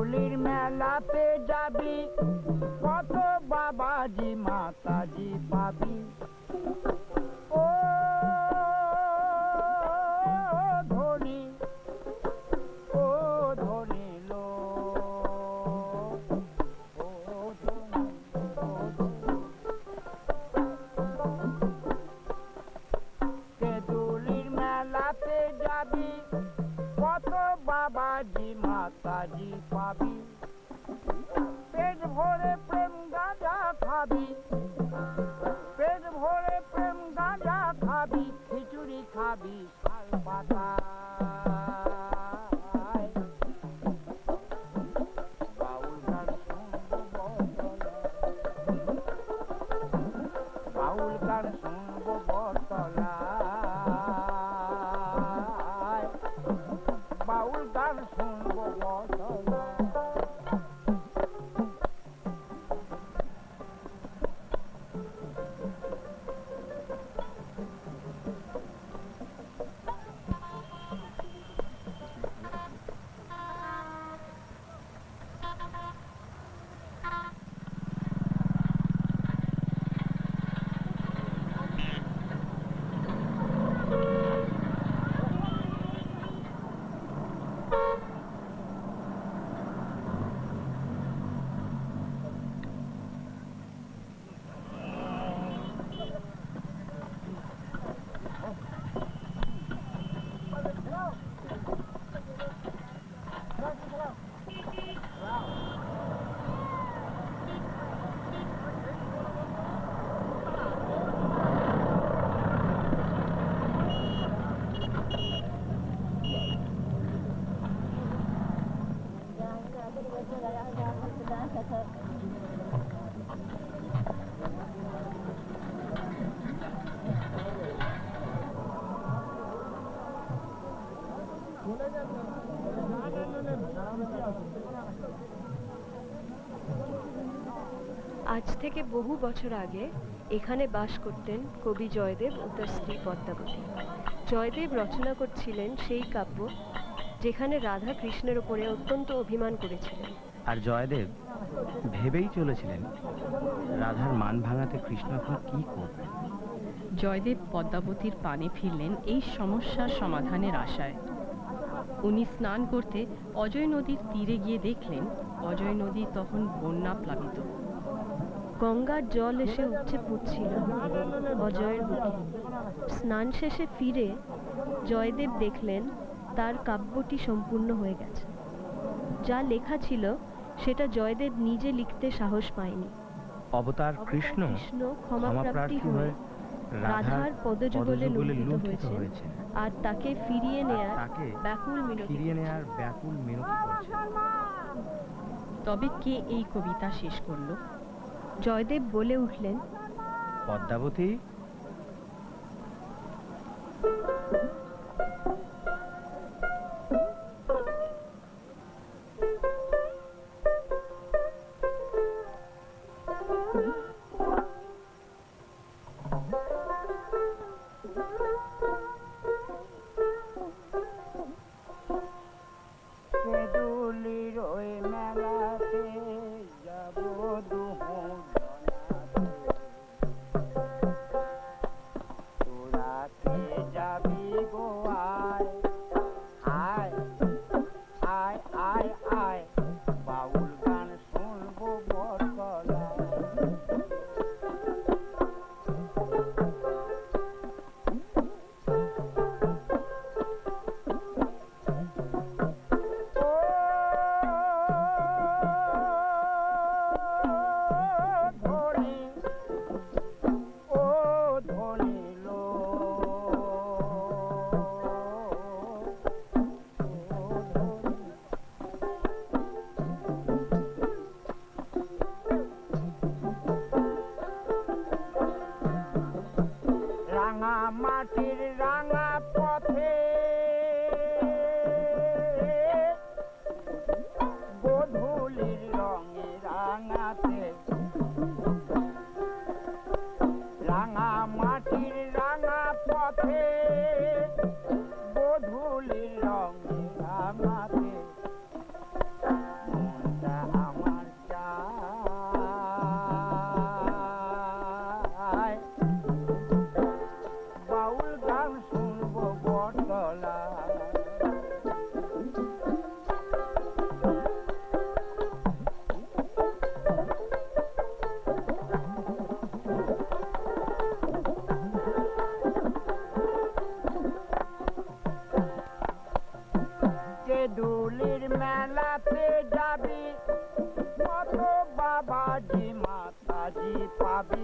কেঁদুলির মেলাতে যাবি, কত বাবাজি মাতাজি পাবি। ও ধনী, ও ধনী লো, ও ধনী, কেঁদুলির মেলাতে যাবি, কত বাবাজি মাতাজি পাবি। পেট ভরে প্রেম গাঁজা খাবি, পেট ভরে প্রেম গাঁজা খাবি, খিচুড়ি খাবি শাল পাতা। বাউল গান শুনবো বটতলায়, বাউল গান শুনবো বটতলায়, বাউল গান শুনবো বটতলায়। আজ থেকে বহু বছর আগে এখানে বাস করতেন কবি জয়দেব ও তার স্ত্রী পদ্মাবতী। জয়দেব রচনা করছিলেন সেই কাব্য যেখানে রাধা কৃষ্ণের ওপরে অত্যন্ত অভিমান করেছিলেন। আর জয়দেব ভেবেই চলেছিলেন রাধার মান ভাঙাতে কৃষ্ণ এখন কি করবেন। জয়দেব পদ্মাবতীর পানে ফিরলেন এই সমস্যার সমাধানের আশায়। উনি স্নান করতে অজয় নদীর তীরে গিয়ে দেখলেন অজয় নদী তখন বন্যা প্লাবিত। গঙ্গার জল এসে উপচে পড়ছিল অজয়ের বুকে। স্নান শেষে ফিরে জয়দেব দেখলেন তার কাব্যটি সম্পূর্ণ হয়ে গেছে। যা লেখা ছিল সেটা জয়দেব নিজে লিখতে সাহস পায়নি। অবতার কৃষ্ণ ক্ষমাপ্রার্থী হয়ে রাধার পদযুগলে লুণ্ঠিত হয়েছে আর তাকে ফিরিয়ে নেয়ার ব্যাকুল মিনতি করছেন। তবে কে এই কবিতা শেষ করলো? জয়দেব বলে উঠলেন, পদ্মাবতী, কেঁদুলির ওই মেলাতে যাব দুহু জনাতে,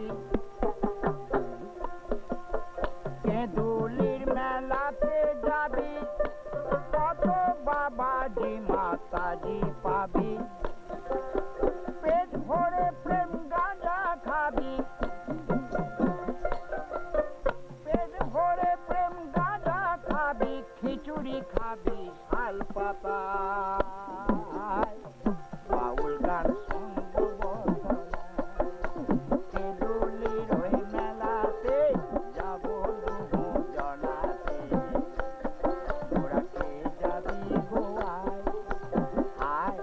খাবি কেঁদুলির মেলাতে যাবি কত বাবাজি মাতাজি পাবি পেট ভরে প্রেম গাঁজা খাবি পেট ভরে প্রেম গাঁজা খাবি খিচুড়ি খাবি শাল পাতা বাউল গান শুনবো কেঁদুলির ওই মেলাতে যাবো দুহু জনাতে তোরা কে যাবি গোয়ায় আয়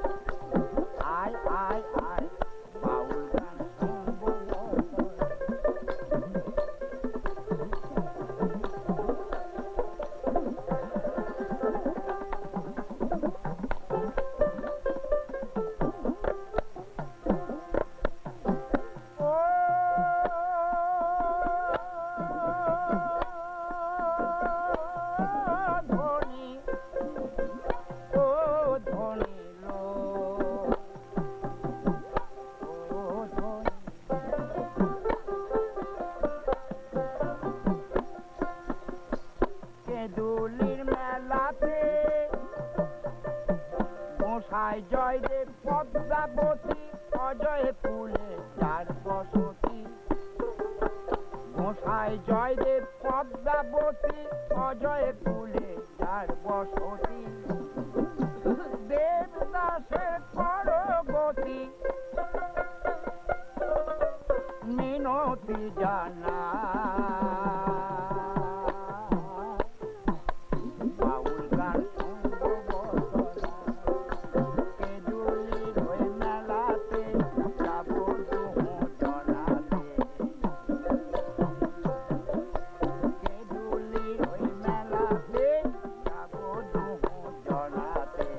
আয় আয় আয় বাউল গান শুনবো কেঁদুলির মেলাতে গোসাই জয়দেব পদ্মাবতী অজয় ফুলে চার বসতি গোসাই জয়দেব পদ্মাবতী অজয় ফুলে চার বসতি দেবদাসের করগতি মিনতি জানা বাউল গান শুনবো বসরা কেঁদুলির ওই মেলাতে যাবো দুহু জনাতে কেঁদুলির ওই মেলাতে যাবো দুহু জনাতে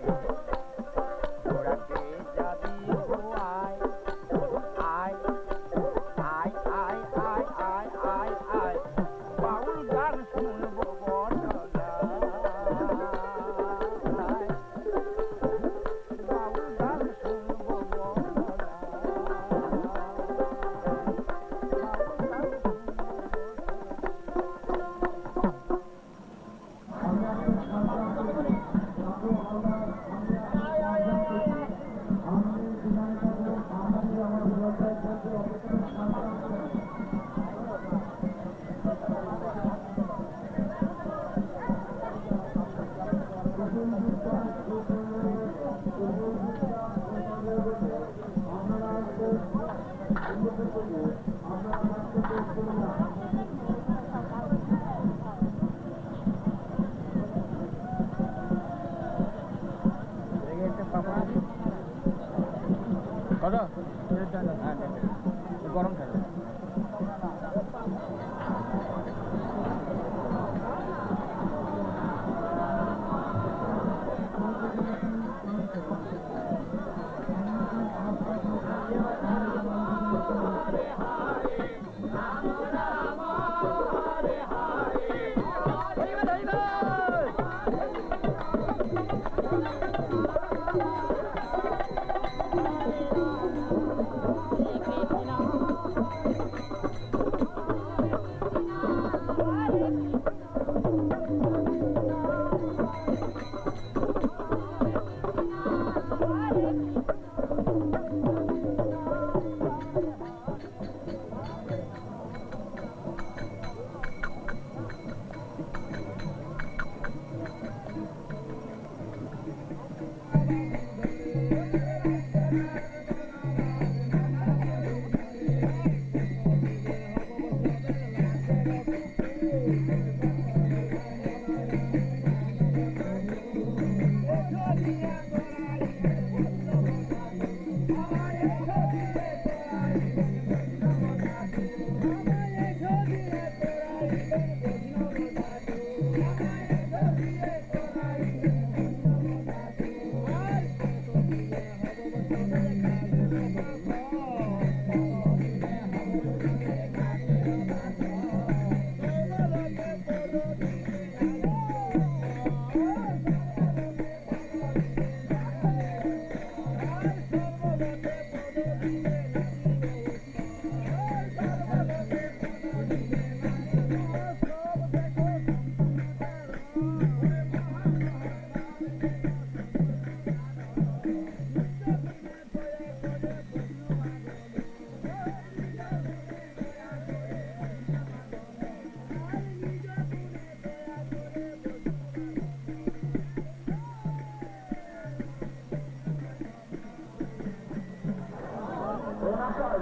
তোরা কে যাবি গোয়ায় আয় আয় আয় আয় আয় আয় আয় বাউল গান শুনবো বসরা বাউল গান শুনবো বসরা গরম থাকে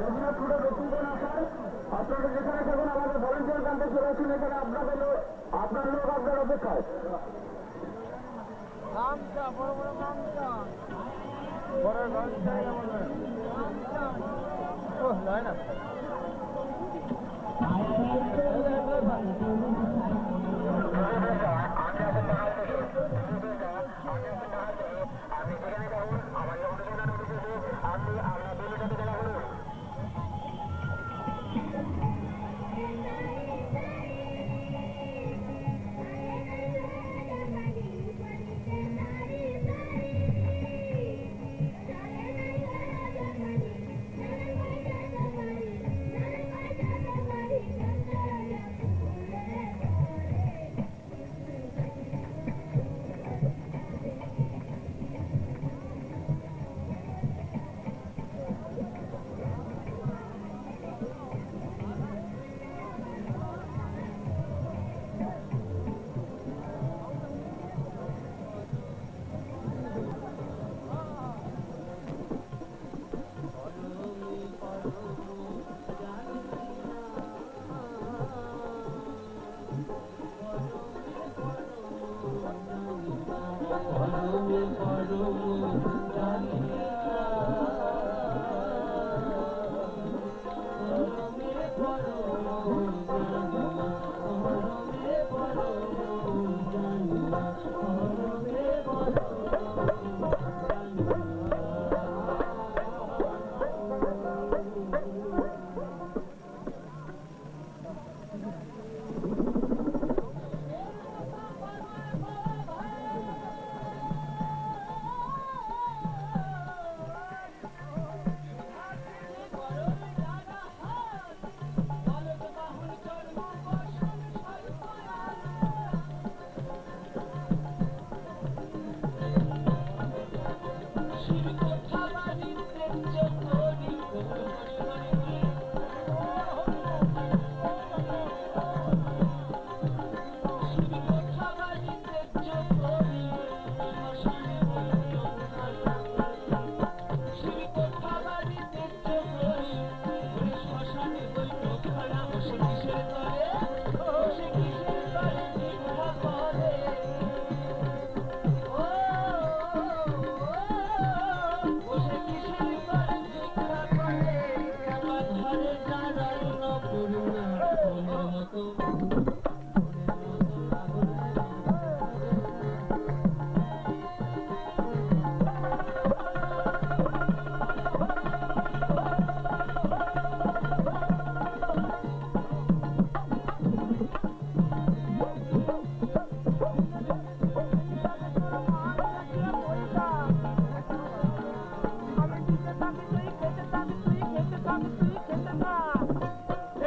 রঘুনাথপুরে নতুন কোন আসার আপনারা যেখানে থাকুন আমাদের ভলেন্টিয়ার ক্যাম্পে চলে আসুন। এখানে আপনাদের আপনার লোক আপনার অপেক্ষায়। গামছা বড় বড় গামছা বড় গামছা ও নয় না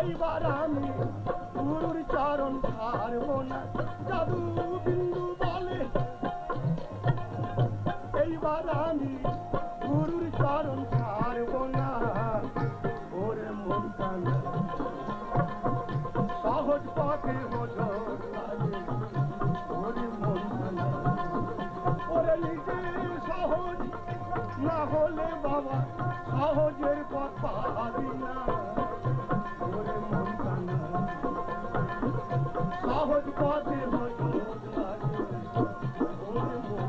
এইবার আমি গুরুর চরণ ছাড়ব না, জাদু বিন্দু বলে। এইবার আমি গুরুর চরণ ছাড়ব না, ওরে মন কানা সহজ পথে হজর লাগে, ওরে মন কানা ওরে নিজে সহজ না হলে বাবা সহজের পথ পাবি না, ওরে মন কানা সহজ পথে হজর লাগে, ওরে মন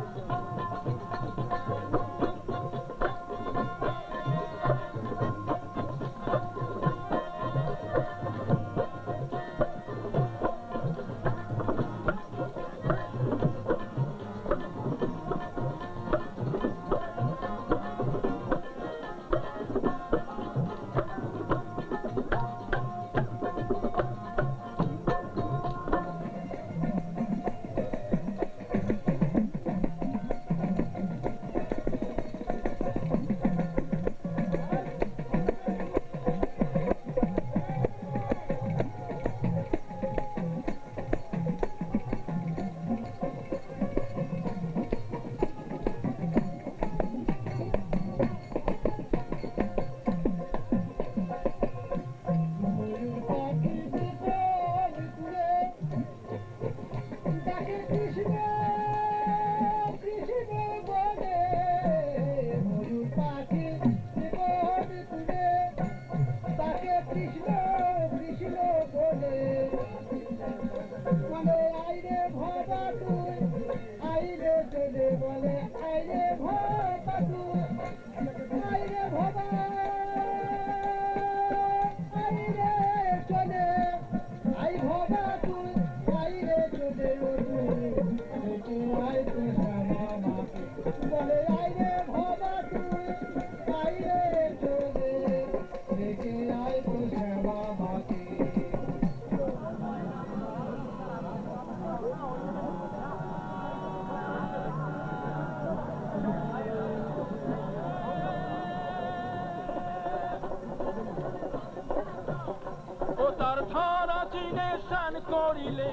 স্নান করিলে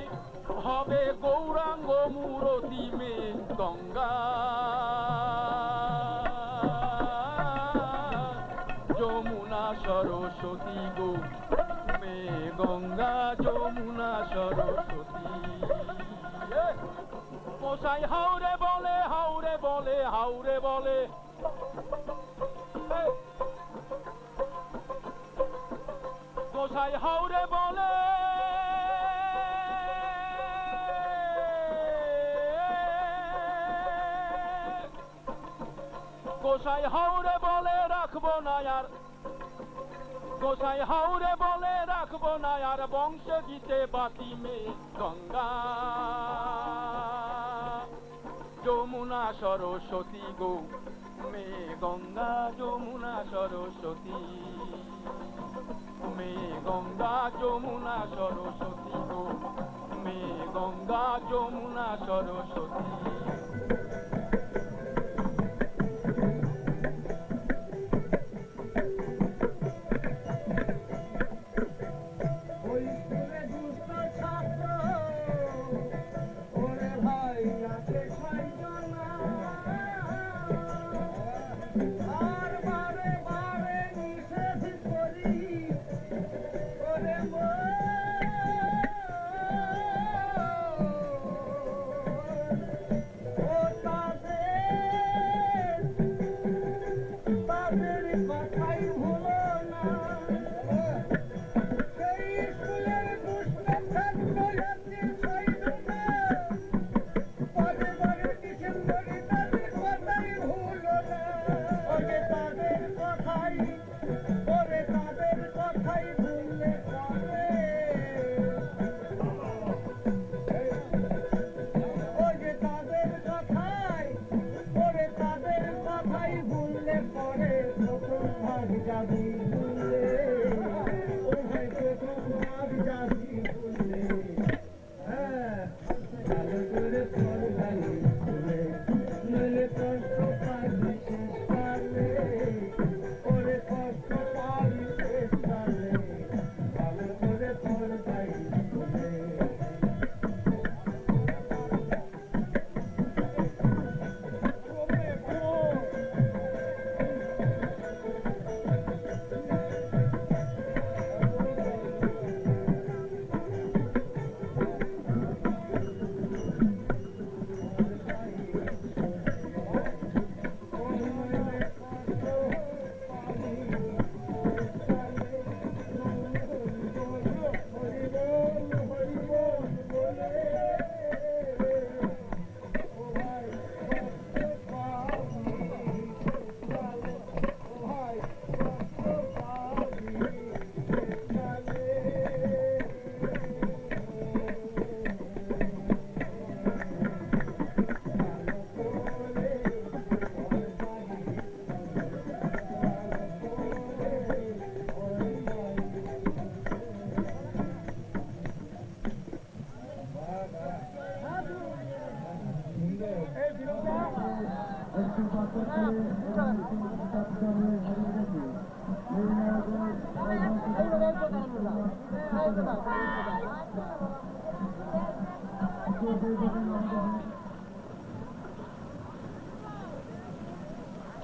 হবে গৌরাঙ্গ মূরতি মে গঙ্গা যমুনা সরস্বতী গো মে গঙ্গা যমুনা সরস্বতী মশাই হাওরে বলে হাওরে বলে হাওরে বলে মশাই হাওরে বলে গোসাই হাওরে বলে রাখবো না আর গোসাই হাওরে বলে রাখবো না আর বংশ গীতে বাতি মে গঙ্গা যমুনা সরস্বতী গো মে গঙ্গা যমুনা সরস্বতী মে গঙ্গা যমুনা সরস্বতী গো মে গঙ্গা যমুনা সরস্বতী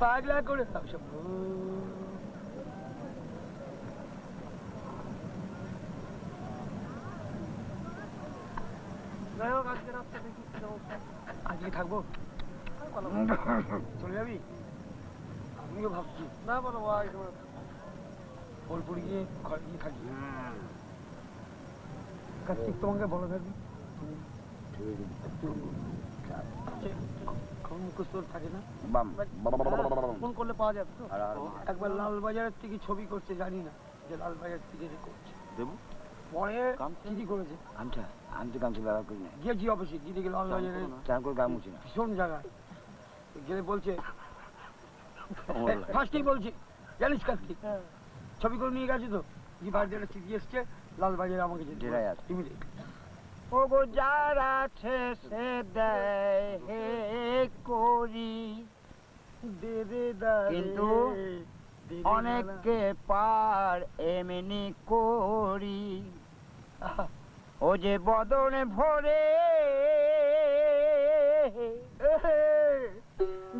পাগলা করে সব সব আজকে থাকবো চলে যাবি আমিও ভাবছি না বলো বোলপুর গিয়ে ঘরে গিয়ে থাকি কার্তিক তোমাকে বলে থাকবি মুখস্থ থাকে না ফোন করলে পাওয়া যাবে তো একবার লালবাজারের থেকে ছবি করছে জানি না যে লালবাজার থেকে করছে দেবো পরে চিঠি করেছে আমি তো গামছা ব্যবহার করি না গিয়েছি অফিসে গিয়ে দেখি লালবাজারে চান করে গাম মুছি না ভীষণ জায়গায় গেলে বলছে ফার্স্টেই বলছে জানিস কার্তিক ছবি করে নিয়ে গেছে তো যে বাড়িতে একটা চিঠি এসছে লালবাজারে আমাকে তুমি ও গো যারা শেষে দেয় হে করি কিন্তু অনেককে পার এমনি করি ও যে বদন ভরে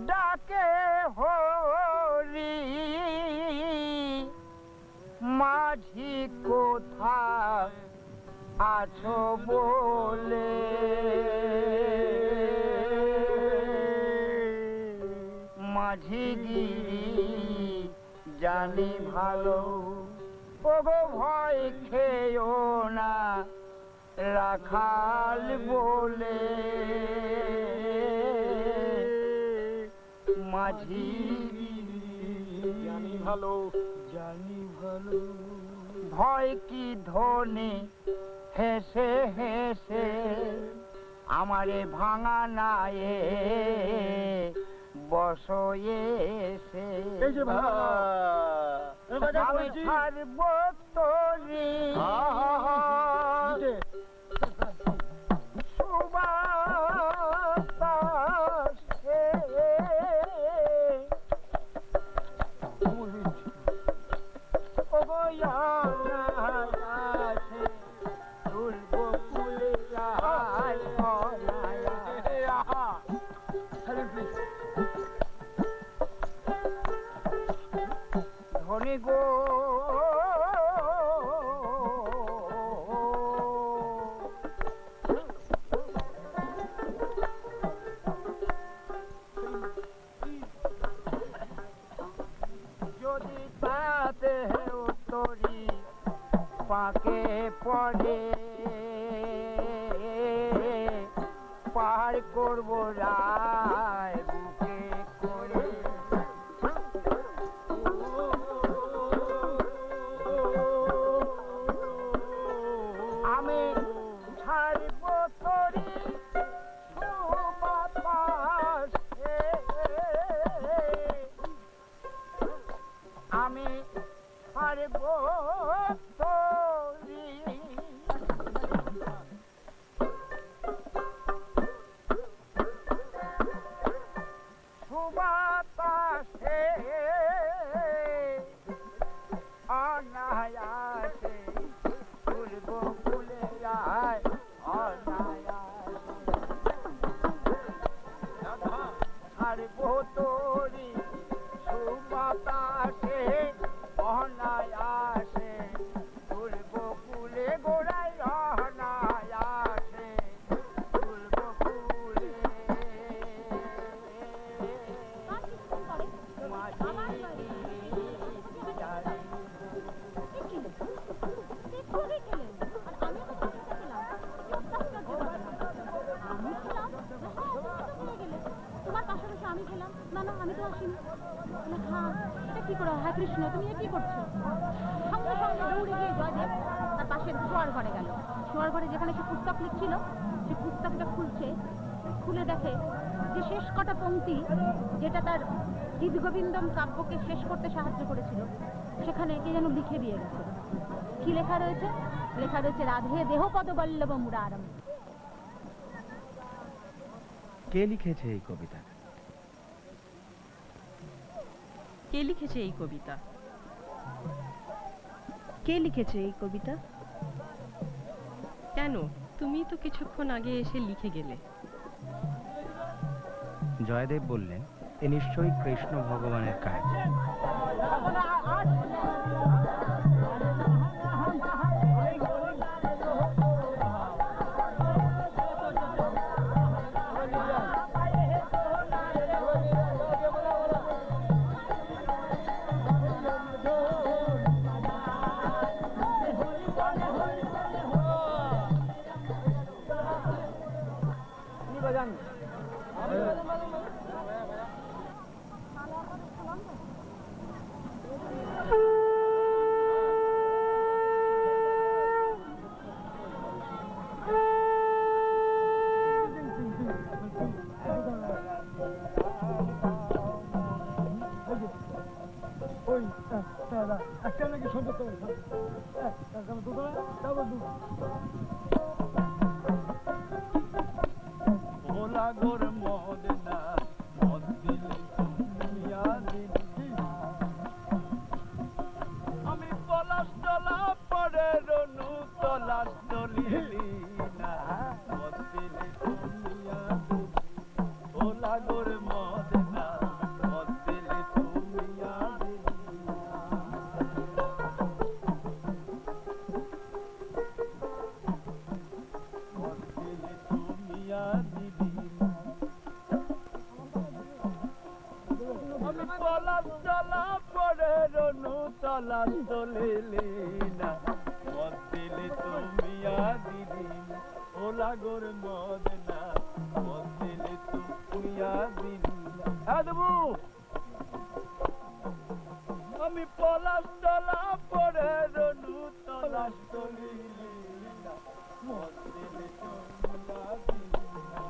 ডাকে হরি মাঝি কোথা আছো বলে মাঝি গিরি জানি ভালো ওগো ভয় খেও না রাখাল বলে মাঝি জানি ভালো ভয় কি ধনে হেসে হেসে আমারে ভাঙা নায়ে বসয়েছে আমি ছাড়বো তোরি সুবাতাসে অবয়ানাসে তুলবো ফুলে রায় ধনী গো যদি তাতে উত্তরি পাকে পড়ে পার করবো রায় বুকে করে আমি ছাড়বো তোরি সুবাতাসে আমি ছাড়বো তোরি সুবাতাসে অনায়াসে তুলবো ফুলে রায় অনায়াসে ছাড়বো তোরি সুবাতাসে অনায়াসে তুলবো ফুলে গোড়ায় অনায়াসে তুলবো ফুলে তোমার পাশাপাশি আমি খেলাম না না আমি তো আসিনি হ্যাঁ এটা কি করে হ্যাঁ কৃষ্ণ তুমি কি করছো সঙ্গে সঙ্গে দৌড়ে গিয়ে জয়দেব তার পাশের শোয়ার ঘরে গেল শোয়ার ঘরে যেখানে সে পুস্তক লিখছিল সে পুস্তকটা খুলছে খুলে দেখে যে শেষ কটা পংক্তি যেটা তার গীতগোবিন্দম কাব্যকে শেষ করতে সাহায্য করেছিল সেখানে কে যেন লিখে দিয়ে গেছে কি লেখা রয়েছে রাধে দেহপদ বল্লভ মুরারম কে লিখেছে এই কবিতা? কে লিখেছে এই কবিতা? কে লিখেছে এই কবিতা? কেন, তুমি তো কিছুক্ষণ আগে এসে লিখে গেলে। জয়দেব বললেন এ নিশ্চয়ই কৃষ্ণ ভগবানের কাজ। আমি পলাশ তলা পরে রনু তলাশ দলিলি তলাশ চলিলি না মদ দিলে তুমি দিলি না ও লাগোর মদ না মদ দিলে তুমি দিলি না দেবু আমি পলাশ তলা পড়ে রনু তলাশ চলিলি না মদ দিলে তুমি দিলি না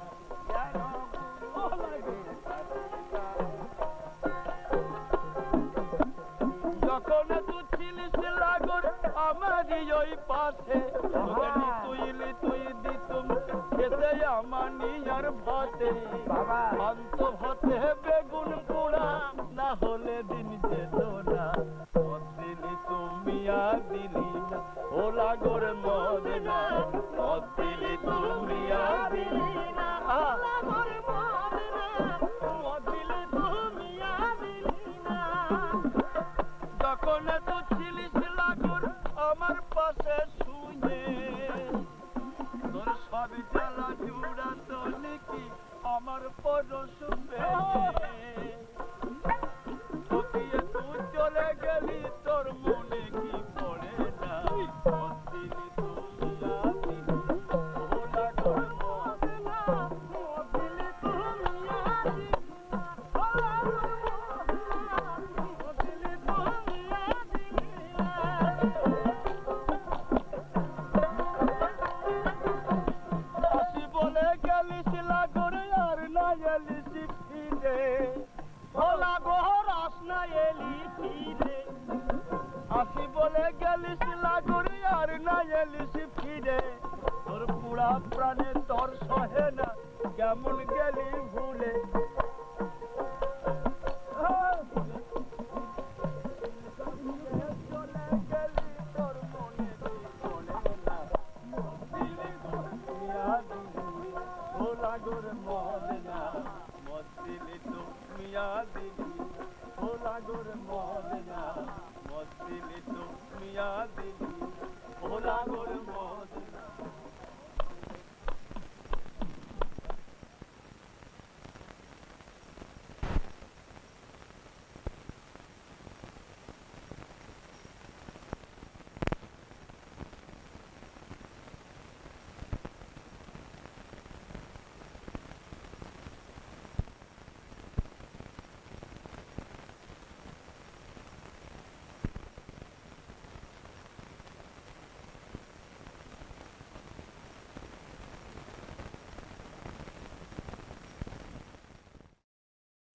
ও লাগোর যখন তুই ছিলিস লাগর আমারই ওই পাশে তুই দিতুম খেতে আমার নিয়ার ভাতে অন্ত ভাতে বেগুন পোড়া না হলে দিন যেত না মদ দিলি তুমি দিলি না ও লাগর মদ না মদ দিলি তুমি দিলি না লাগর মদ না মদ দিলি তুমি দিলি না যখন তুই ছিলিস লাগর আমার পাশে শুয়ে তোর সব জ্বালা জুড়া তো লিখি আমার পরশ পেয়ে তুই চলে গেলি তোর মনে কি পড়ে না মদ দিলি তুমি দিলি ও লাগর মদ না মদ দিলি তুমি দিলি ও লাগর মদ না মদ দিলি আসি বলে গেলিস লাগর আর না এলিস ফিরে ও লাগর আস না এলি ফিরে আসি বলে গেলিস লাগর আর না এলিস ফিরে তোর পুরা প্রাণে তোর সহে না কেমন গেলি ভুলে লাগর মদ না মদ দিলি তুমি দিলি ও লাগর মদ না মদ দিলি তুমি দিলি ও লাগর মদ না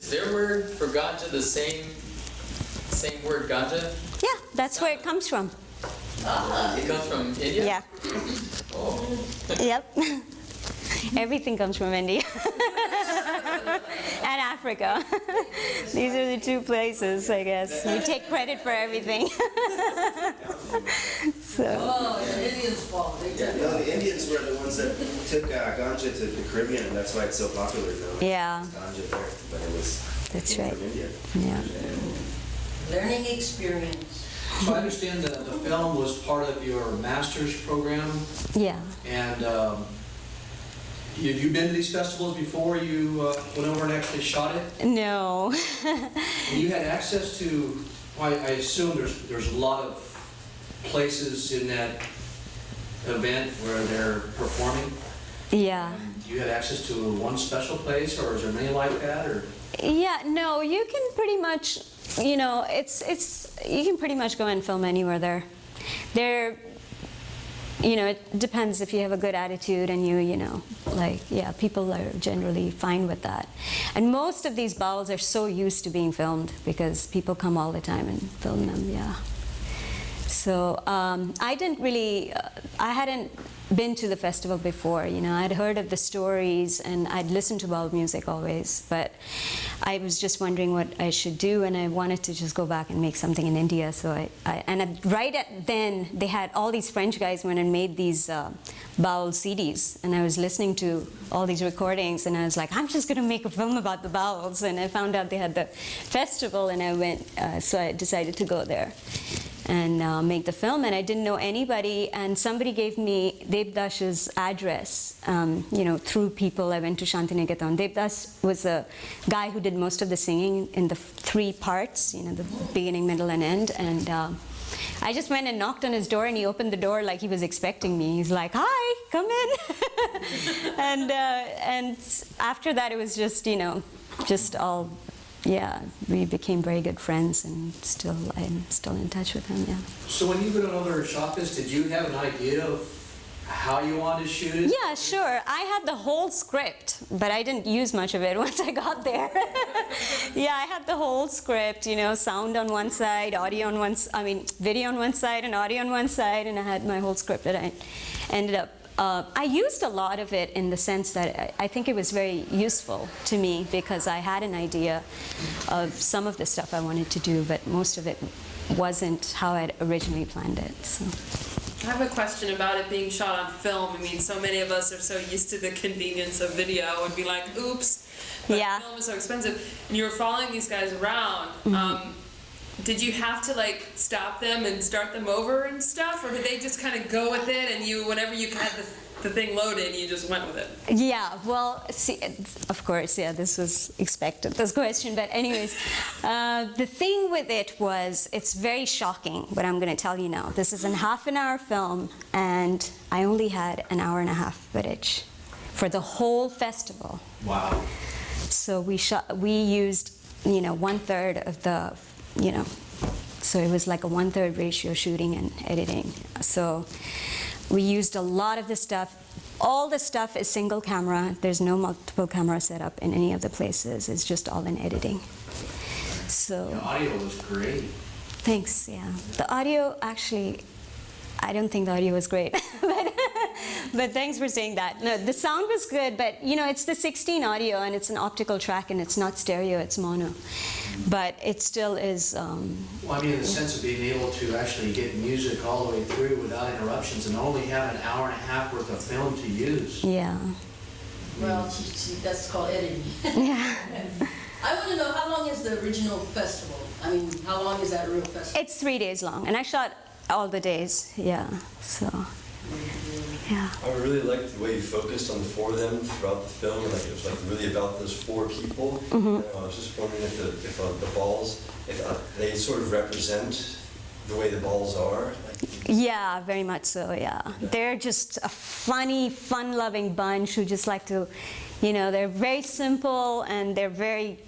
Is their word for ganja the same word ganja? Yeah, that's where it comes from. It comes from India? Yeah. Oh. Yep. Everything comes from India. And Africa. These are the two places, I guess. We take credit for everything. So. The Indians were the ones that took ganja to the Caribbean, and that's why it's so popular now. Yeah. Ganja there, but it was That's came right. from India. Yeah. Learning experience. So I understand that the film was part of your master's program, Yeah. and have you been to these festivals before you went over and actually shot it? No. And you had access to, well, I assume there's a lot of places in that event where they're performing? Yeah. You had access to one special place, or is there many like that, or? Yeah, no, you can pretty much, you know, you can pretty much go and film anywhere there. You know, it depends if you have a good attitude and you know, like, yeah, people are generally fine with that. And most of these bowls are so used to being filmed because people come all the time and film them, yeah. So I didn't really, I hadn't been to the festival before, you know, I'd heard of the stories and I'd listened to Baul music always, but I was just wondering what I should do, and I wanted to just go back and make something in India. So right at then, they had all these French guys went and made these Baul CDs, and I was listening to all these recordings, and I was like, I'm just going to make a film about the Bauls, and I found out they had the festival, and I went, so I decided to go there. and make the film, and I didn't know anybody, and somebody gave me Debdas's address, through people. I went to Shantiniketan. Debdas was a guy who did most of the singing in the 3 parts, the beginning, middle, and end, and I just went and knocked on his door, and he opened the door like he was expecting me. He's like, "Hi, come in." and after that, it was just all, we became very good friends, and I'm still in touch with him. Yeah. So when you went over to shot this, did you have an idea of how you wanted to shoot it? Yeah, sure. I had the whole script, but I didn't use much of it once I got there. Yeah, I had the whole script, sound on one side, video on one side and audio on one side, and I had my whole script that I ended up, I used a lot of it in the sense that I think it was very useful to me because I had an idea of some of the stuff I wanted to do, but most of it wasn't how I'd originally planned it. So. I have a question about it being shot on film. I mean, so many of us are so used to the convenience of video and be like, oops, but film is so expensive. And you were following these guys around. Did you have to stop them and start them over and stuff, or did they just kind of go with it and whenever you had the thing loaded, you just went with it? Yeah, well, see, of course, this was expected, this question, but anyways, the thing with it was, it's very shocking what I'm going to tell you now. This is a half-an-hour film, and I only had an hour and a half footage for the whole festival. Wow. So we used, 1/3 of the, so it was like a 1/3 ratio shooting and editing. So we used a lot of the stuff. All the stuff is single camera. There's no multiple camera setup in any of the places. It's just all in editing. So The audio was great. Thanks, yeah. The audio, actually, I don't think the audio was great. But thanks for saying that. No, the sound was good, but it's the 16 audio, and it's an optical track, and it's not stereo, it's mono. But it still is... Well, I mean, in the sense of being able to actually get music all the way through without interruptions and only have an hour and a half worth of film to use. Yeah. Well, that's called editing. Yeah. I want to know, how long is the original festival? I mean, how long is that real festival? It's 3 days long, and I shot all the days, so, yeah. I really liked the way you focused on the 4 of them throughout the film, and it was really about those 4 people. I was just wondering if the Bauls, if they sort of represent the way the Bauls are. Yeah, very much so, yeah. They're just a funny, fun-loving bunch who just like to, they're very simple, and they're very,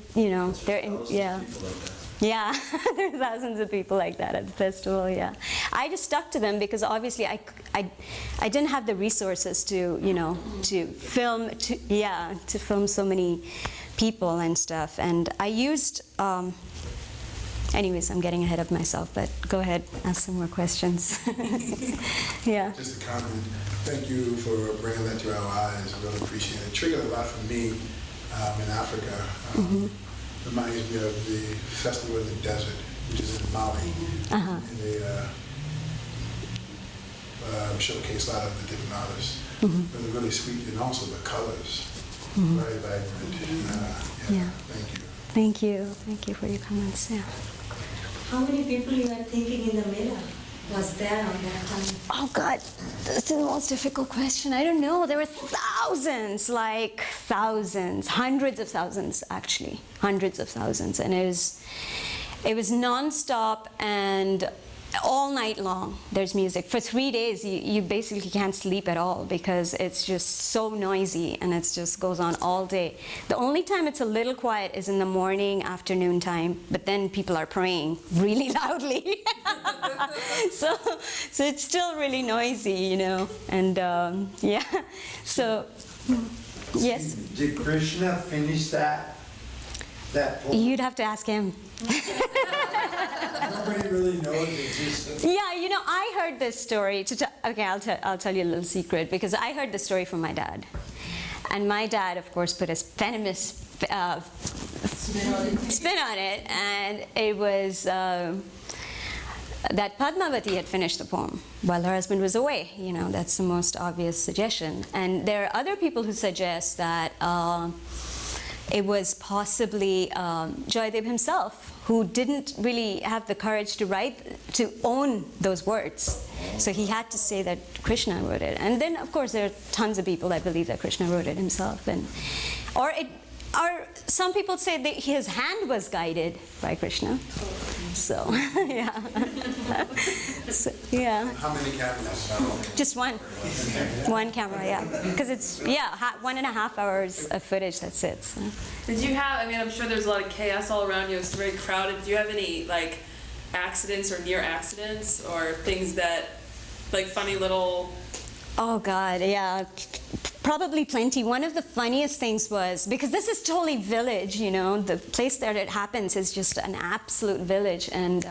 Yeah, there are thousands of people like that at the festival, yeah. I just stuck to them because obviously I didn't have the resources to, to film so many people and stuff. And I used, anyways, I'm getting ahead of myself, but go ahead, ask some more questions. Yeah. Just a comment. Thank you for bringing that to our eyes. I really appreciate it. It triggered a lot for me in Africa. Reminds me of the Festival in the Desert, which is in Mali. And they showcase a lot of the different artists. But they're really sweet, and also the colors, very vibrant. Thank you. Thank you. Thank you for your comments. Yeah. How many people you are thinking in the Mela was there on that time? Oh God, this is the most difficult question. I don't know. There were thousands, hundreds of thousands actually, hundreds of thousands, and it was nonstop and all night long. There's music for 3 days. You basically can't sleep at all because it's just so noisy, and it just goes on all day. The only time it's a little quiet is in the morning, afternoon time, but then people are praying really loudly. so it's still really noisy, and yeah. So yes. Did Krishna finish that poem? You'd have to ask him. Nobody really knows it. Yeah, I heard this story. Okay, I'll tell you a little secret, because I heard the story from my dad. And my dad, of course, put his venomous spin on it, and it was that Padmavati had finished the poem while her husband was away. That's the most obvious suggestion. And there are other people who suggest that it was possibly Joydev himself who didn't really have the courage to own those words. So he had to say that Krishna wrote it. And then, of course, there are tons of people that believe that Krishna wrote it himself. Or some people say that his hand was guided by Krishna. So, yeah. So, yeah. How many cameras? Just one. One camera, yeah. Because it's, 1.5 hours of footage, that's it. So. Did you have, I'm sure there's a lot of chaos all around you, it's very crowded. Did you have any, accidents or near accidents or things that, funny little... Oh, God, yeah. Probably plenty. One of the funniest things was, because this is totally village, the place that it happens is just an absolute village, and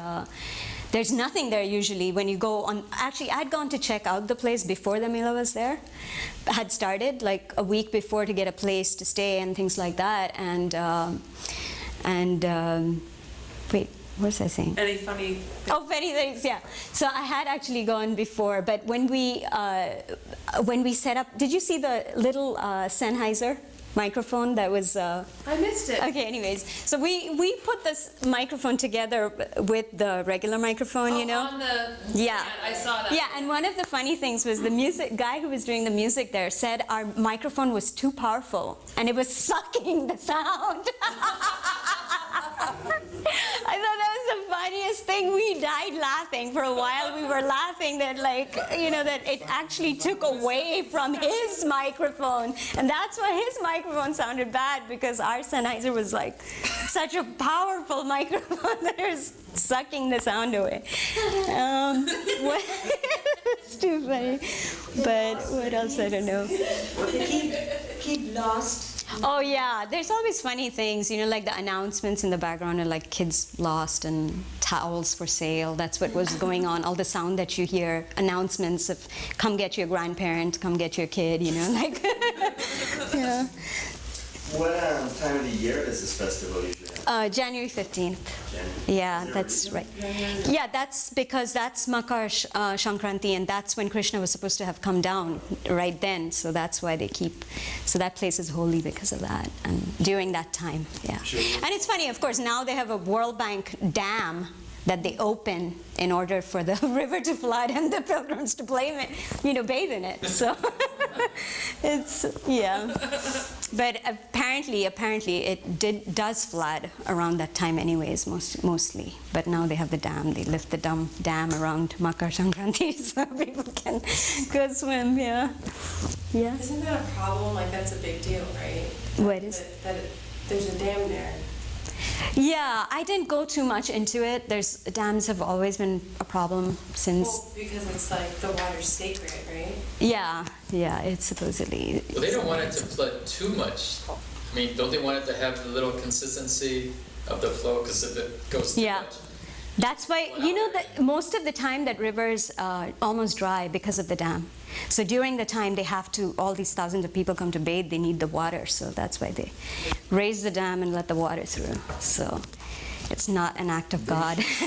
there's nothing there usually when you go on. Actually, I'd gone to check out the place before the Mela was there. Had started a week before to get a place to stay and things like that, wait. What was I saying? Any funny... Oh, funny things, yeah. So I had actually gone before, but when we set up... Did you see the little Sennheiser microphone that was... I missed it. Okay, anyways. So we put this microphone together with the regular microphone, on the... Yeah. I saw that. Yeah, and one of the funny things was the music guy who was doing the music there said our microphone was too powerful, and it was sucking the sound. I thought that was the funniest thing. We died laughing for a while. We were laughing that that it actually took away from his microphone. And that's why his microphone sounded bad, because our Sennheiser was such a powerful microphone that it was sucking the sound away. It's too funny. But what else? I don't know. Keep lost. Oh yeah, there's always funny things, like the announcements in the background are kids lost and towels for sale. That's what was going on. All the sound that you hear, announcements of come get your grandparent, come get your kid, yeah. What time of the year does this festival usually happen? January 15th. Yeah, that's right. Yeah, that's because that's Makar Shankranti, and that's when Krishna was supposed to have come down right then. So that's why so that place is holy because of that, and during that time, yeah. And it's funny, of course, now they have a World Bank dam that they open in order for the river to flood and the pilgrims to bathe in it. So it's, yeah. But apparently it does flood around that time anyways, mostly. But now they have the dam. They lift the dam around Makar Shankranti so people can go swim, yeah. Yeah. Isn't that a problem? That's a big deal, right? What is? That there's a dam there. Yeah, I didn't go too much into it. Dams have always been a problem since... Well, because it's the water's sacred, right? Yeah, it's supposedly... Well, they don't want it to flood too much. Don't they want it to have the little consistency of the flow? Because if it goes too much... That's why, that most of the time that rivers almost dry because of the dam. So during the time all these thousands of people come to bathe, they need the water. So that's why they raise the dam and let the water through. So it's not an act of God. It's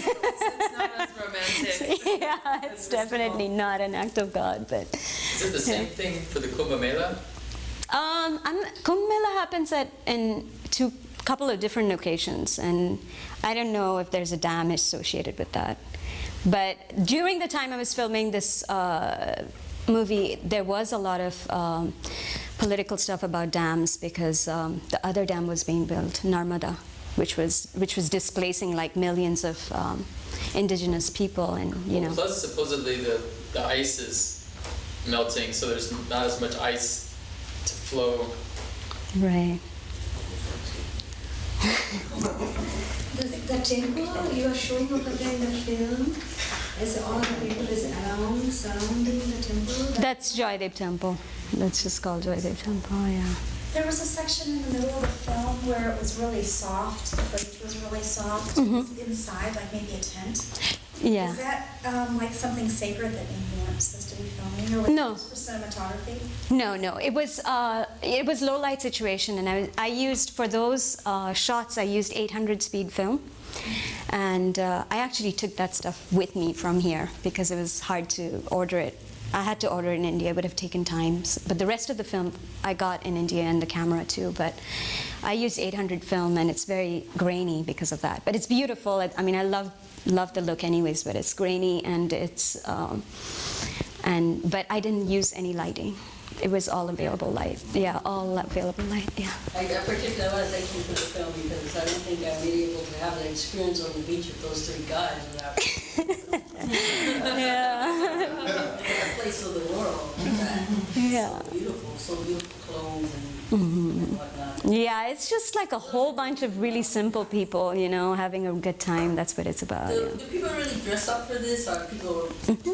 not as romantic. Yeah, it's definitely not an act of God. But is it the same thing for the Kumbh Mela? Kumbh Mela happens in couple of different locations, and I don't know if there's a dam associated with that. But during the time I was filming this movie, there was a lot of political stuff about dams because the other dam was being built, Narmada, which was displacing millions of indigenous people, and Well, plus supposedly the ice is melting, so there's not as much ice to flow. Right. The temple you are showing over there in the film, is all the people surrounding the temple? That's Joydev Temple. That's just called Joydev Temple, yeah. There was a section in the middle of the film where it was really soft, the footage was really soft. Mm-hmm. It was inside, maybe a tent. Yeah. Is that something sacred that you weren't supposed to be filming, or was No. it just for cinematography? No. It was low light situation, and I used for those shots. I used 800 speed film, and I actually took that stuff with me from here because it was hard to order it I had to order in India. It would have taken time. But the rest of the film I got in India and the camera too. But I used 800 film, and it's very grainy because of that. But it's beautiful. I mean, I love the look anyways, but it's grainy, and it's but I didn't use any lighting. It was all available light. Yeah, all available light. Yeah. I particularly want to thank you for the film, because I don't think I'm really able to have that experience on the beach with those three guys without a place of the world. Yeah. So beautiful clothes and whatnot. Yeah, it's just like a whole bunch of really simple people, you know, having a good time. That's what it's about. Do people really dress up for this, or people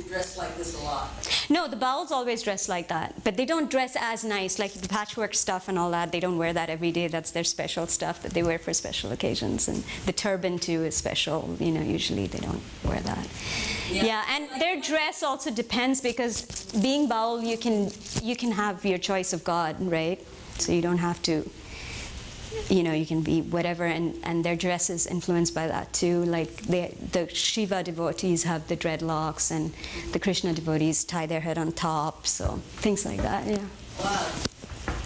dress like this a lot? No, the Bauls always dress like that, but they don't dress as nice, like the patchwork stuff and all that. They don't wear that every day. That's their special stuff that they wear for special occasions. And the turban too is special. You know, usually they don't wear that. Yeah, and their dress also depends, because being Baul, you can have your choice of God, right? So you don't have to, you know, you can be whatever, and their dress is influenced by that too. Like the Shiva devotees have the dreadlocks, and the Krishna devotees tie their head on top, so things like that, yeah. Wow.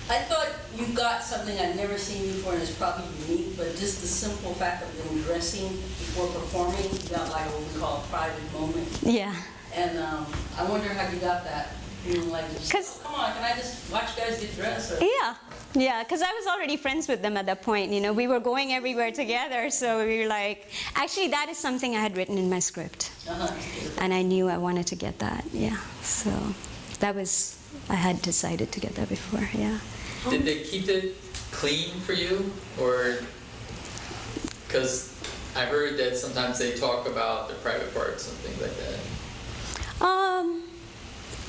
I thought you got something I'd never seen before, and it's probably unique, but just the simple fact of them dressing before performing, you got like what we call a private moment. Yeah. And I wonder how you got that. Like, come on, can I just watch guys get dressed? Or? Yeah, because I was already friends with them at that point. You know, we were going everywhere together, so we were like, actually, that is something I had written in my script, and I knew I wanted to get that. Yeah, so that was, I had decided to get that before. Yeah. Did they keep it clean for you, or because I heard that sometimes they talk about the private parts and things like that?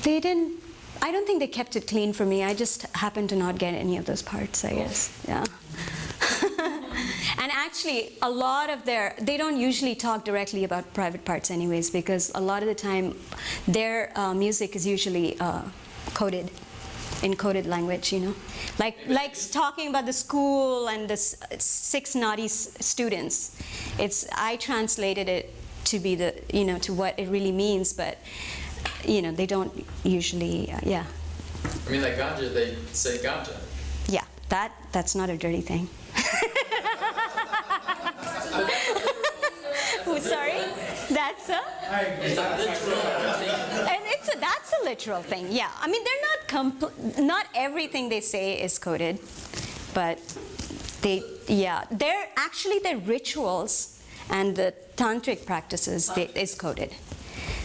They didn't, I don't think they kept it clean for me. I just happened to not get any of those parts, I guess. Yeah. And actually, a lot of they don't usually talk directly about private parts anyways, because a lot of the time, their music is usually coded, in coded language, you know? Like talking about the school and the 6 naughty students. I translated it to be to what it really means, but you know, they don't usually, yeah. I mean, like ganja, they say ganja. Yeah, that's not a dirty thing. Oh, sorry? That's a? And that's a literal thing, yeah. I mean, they're not everything they say is coded, but they're actually their rituals and the tantric practices is coded.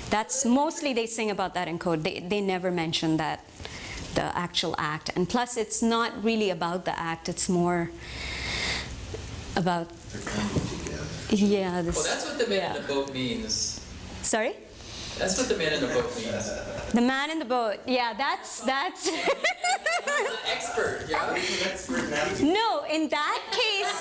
That's mostly they sing about that in code. They never mention that, the actual act. And plus, it's not really about the act. It's more about, yeah. Well, that's what the man in the boat means. Sorry? That's what the man in the boat means. The man in the boat. Yeah, that's. Expert, yeah. Expert now. No, in that case.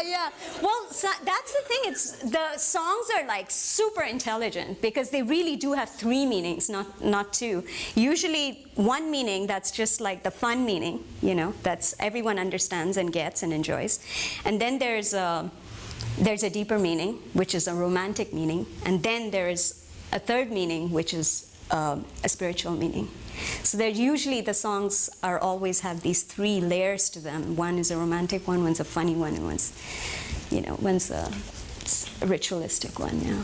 Yeah. Well, so that's the thing. The songs are like super intelligent, because they really do have 3 meanings, not 2. Usually 1 meaning that's just like the fun meaning, you know, that's everyone understands and gets and enjoys, and then there's a deeper meaning, which is a romantic meaning, and then there's a 3rd meaning, which is a spiritual meaning. So they're usually, the songs are always have these 3 layers to them. One is a romantic one, one's a funny one, and one's a ritualistic one. Yeah.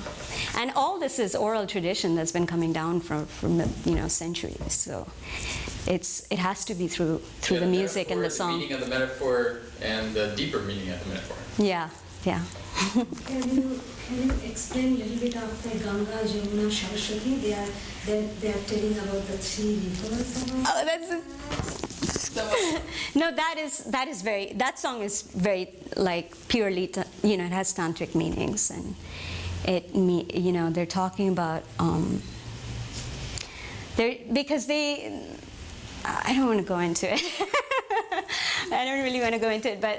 And all this is oral tradition that's been coming down from centuries. So it has to be through the music and the song. The meaning of the metaphor and the deeper meaning of the metaphor. Yeah. Can you explain a little bit of the Ganga, Jamuna, Saraswati? They are telling about the 3 rivers. Oh, no, that song is very like purely, it has tantric meanings, and they're talking about I don't want to go into it. I don't really want to go into it, but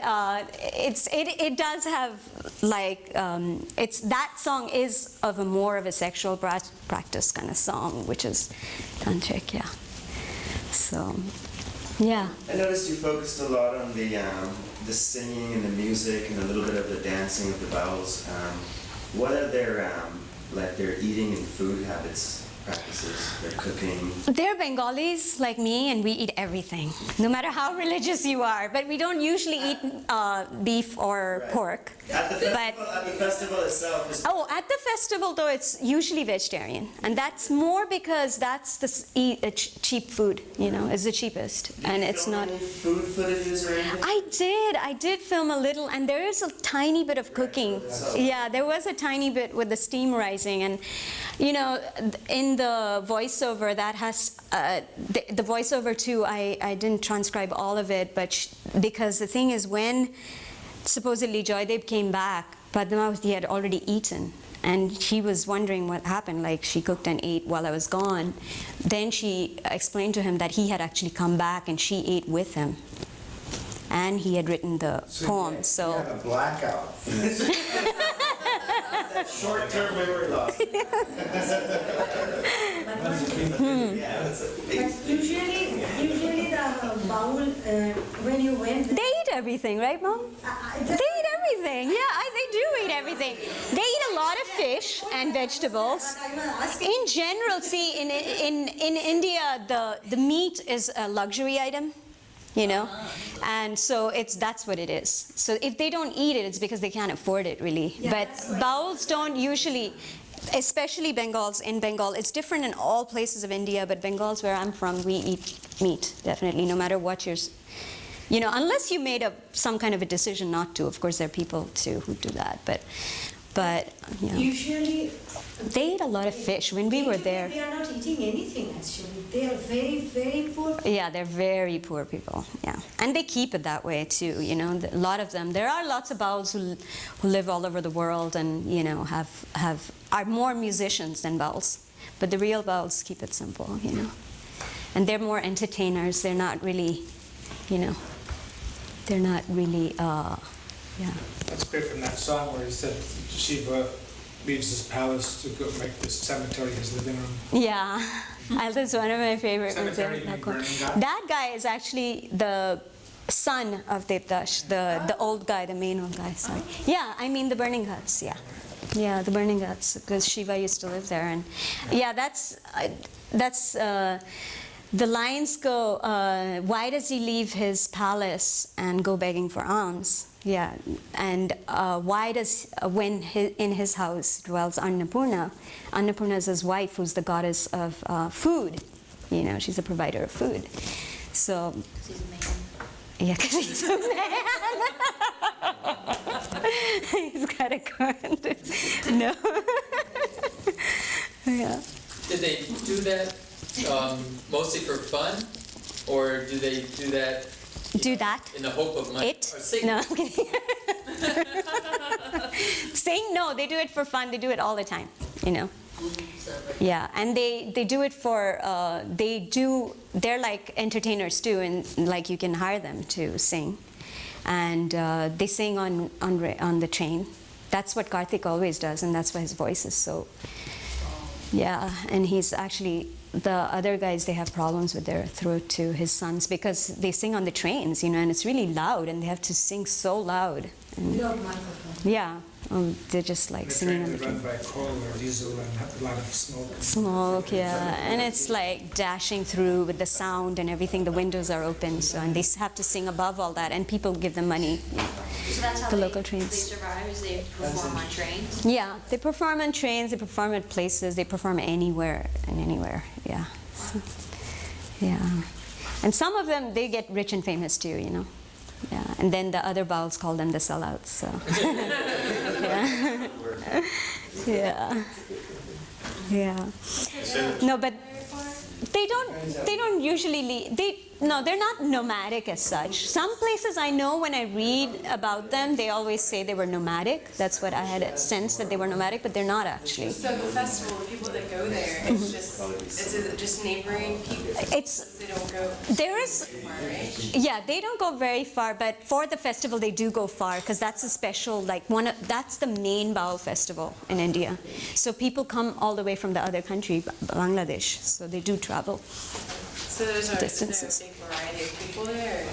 it does have like that song is of more of a sexual practice kind of song, which is tantric, yeah. So, yeah. I noticed you focused a lot on the singing and the music and a little bit of the dancing of the Bauls. What are their like their eating and food habits, practices, their cooking? They're Bengalis like me, and we eat everything, no matter how religious you are. But we don't usually eat beef or pork. At the festival itself. At the festival though, it's usually vegetarian, and that's more because that's the cheap food. It's the cheapest, and it's not. Any food footages or anything? I did film a little, and there is a tiny bit of cooking. Yeah, there was a tiny bit with the steam rising, and in the voiceover that has the voiceover too. I didn't transcribe all of it, but because the thing is, when supposedly Joydev came back, Padmavati had already eaten, and she was wondering what happened. Like, she cooked and ate while I was gone. Then she explained to him that he had actually come back, and she ate with him, and he had written the poem. So you had a blackout. Short-term memory loss. But usually the Baul, when you went there, they eat everything, right, Mom? They eat everything. Yeah, they do eat everything. They eat a lot of fish and vegetables. In general, see, in India, the meat is a luxury item. And so that's what it is. So if they don't eat it, it's because they can't afford it, really. But Bauls don't usually, especially Bengals in Bengal. It's different in all places of India, but Bengals, where I'm from, we eat meat, definitely, no matter what unless you made some kind of a decision not to. Of course, there are people too who do that, but usually they eat a lot of fish. When we were there, they are not eating anything, actually. They are very, very poor. Yeah, they're very poor people. Yeah, and they keep it that way too. A lot of them. There are lots of Bauls who live all over the world, and are more musicians than Bauls. But the real Bauls keep it simple. And they're more entertainers. They're not really, they're not really. That's great from that song where he said Shiva leaves his palace to go make this cemetery his living room. Yeah, that's one of my favorite ones. That guy is actually the son of Debdas, the old guy, the main old guy. Sorry. Yeah, I mean the burning huts. Yeah, the burning huts, because Shiva used to live there, and that's. The lines go, why does he leave his palace and go begging for alms? Yeah, and why does, when in his house dwells Annapurna, Annapurna is his wife, who's the goddess of food. She's a provider of food. So, yeah, because he's a man. He's got a current. No. Yeah. Did they do that mostly for fun, or do they do that? In the hope of money? No, I'm kidding. Sing? No, they do it for fun. They do it all the time. Yeah, and they do it for they're like entertainers too, and like you can hire them to sing, and they sing on the train. That's what Kartik always does, and that's why his voice is so. Yeah, and he's actually. The other guys, they have problems with their throat too, his sons, because they sing on the trains, and it's really loud, and they have to sing so loud. And yeah, they're just like singing on the train. Run by coal or diesel and have a lot of smoke. Smoke, yeah, and it's like dashing through with the sound and everything. The windows are open, and they have to sing above all that, and people give them money. So that's how the local trains. They survive, is they perform on trains? Yeah, they perform on trains, they perform at places, they perform anywhere and anywhere, yeah. So, yeah. And some of them, they get rich and famous too, Yeah, and then the other Bauls call them the sellouts, so. Yeah. Yeah. No, but they don't usually leave. They're not nomadic as such. Some places I know, when I read about them, they always say they were nomadic. That's what I had a sense, that they were nomadic, but they're not actually. So the festival, the people that go there, is it just neighboring people? They don't go. There is. Yeah, they don't go very far, but for the festival they do go far, because that's a special, that's the main Baul festival in India. So people come all the way from the other country, Bangladesh. So they do travel. So there's a big variety of people there?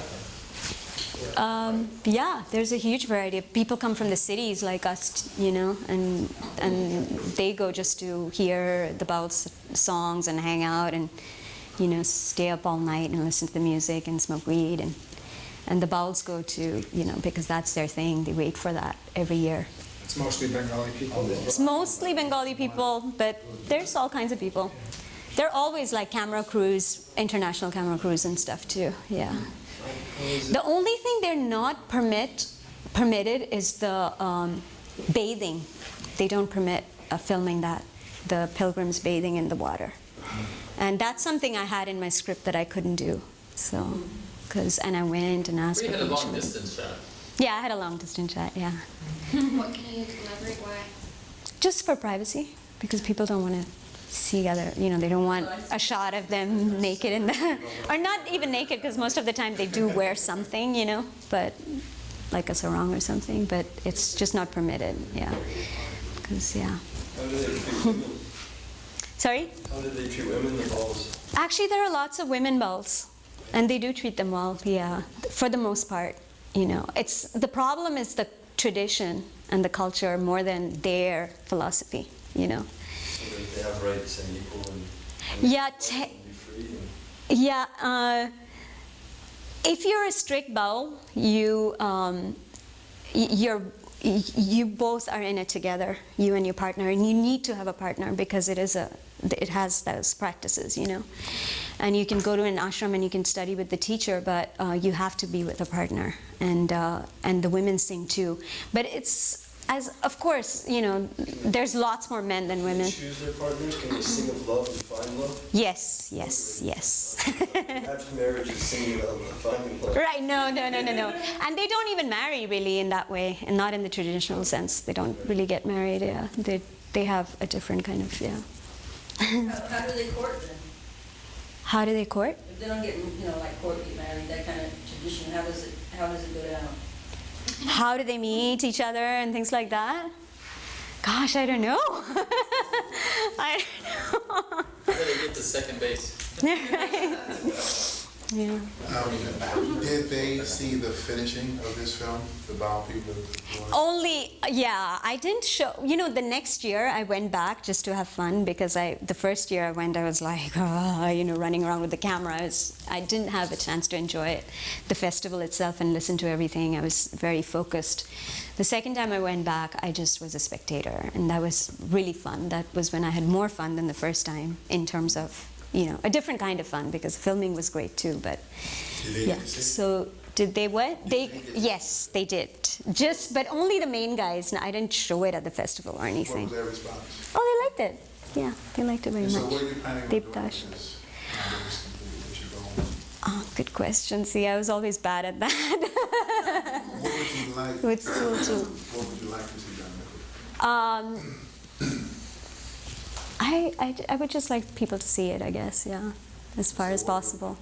Yeah, there's a huge variety. People come from the cities like us, you know, and they go just to hear the Bauls songs and hang out and, you know, stay up all night and listen to the music and smoke weed. And the Bauls go to, you know, because that's their thing. They wait for that every year. It's mostly Bengali people. It's mostly Bengali people, but there's all kinds of people. They're always like camera crews, international camera crews and stuff too, yeah. The only thing they're not permitted is the bathing. They don't permit filming that, the pilgrims bathing in the water. And that's something I had in my script that I couldn't do. So, and I went and asked. We had a permission. long distance shot. Yeah, I had a long distance shot, yeah. What can you elaborate? Why? Just for privacy, because people don't want to see other, you know, they don't want a shot of them naked in the, or not even naked, because most of the time they do wear something, you know, but like a sarong or something, but it's just not permitted, yeah. Because, yeah. How do they treat women? Sorry? How do they treat women, the Bauls? Actually, there are lots of women Bauls, and they do treat them well, yeah, for the most part, you know. The problem is the tradition and the culture more than their philosophy, you know. They have rights and equal and Yeah, be free. yeah. If you're a strict Baul, you both are in it together, you and your partner, and you need to have a partner because it has those practices, you know. And you can go to an ashram and you can study with the teacher, but you have to be with a partner, and the women sing too. But of course, you know, there's lots more men than women. Can they choose their partners? Can they sing of love and find love? Yes. Imagine marriage is singing of finding love. Right, no. And they don't even marry really in that way, and not in the traditional sense. They don't really get married, yeah. They have a different kind of, yeah. How do they court then? How do they court? If they don't get, you know, like court, get married, that kind of tradition, how does it go down? How do they meet each other and things like that? Gosh, I don't know. I don't know. How do they get to second base? Right. Yeah. Did they see the finishing of this film, the Baul people? Only, yeah, I didn't show, you know, the next year I went back just to have fun because the first year I went, I was like, you know, running around with the camera. I didn't have a chance to enjoy it, the festival itself, and listen to everything. I was very focused. The second time I went back, I just was a spectator, and that was really fun. That was when I had more fun than the first time in terms of, you know, a different kind of fun, because filming was great too, but yeah. So did they what? Yes, they did. But only the main guys. No, I didn't show it at the festival or anything. What was their response? Oh, they liked it. Yeah, they liked it very much. So what are you planning on doing Debdas. with this? With your goal? Oh, good question. See, I was always bad at that. What would you like? With school too. What would you like to see done with it? I would just like people to see it, I guess, yeah, as far as possible.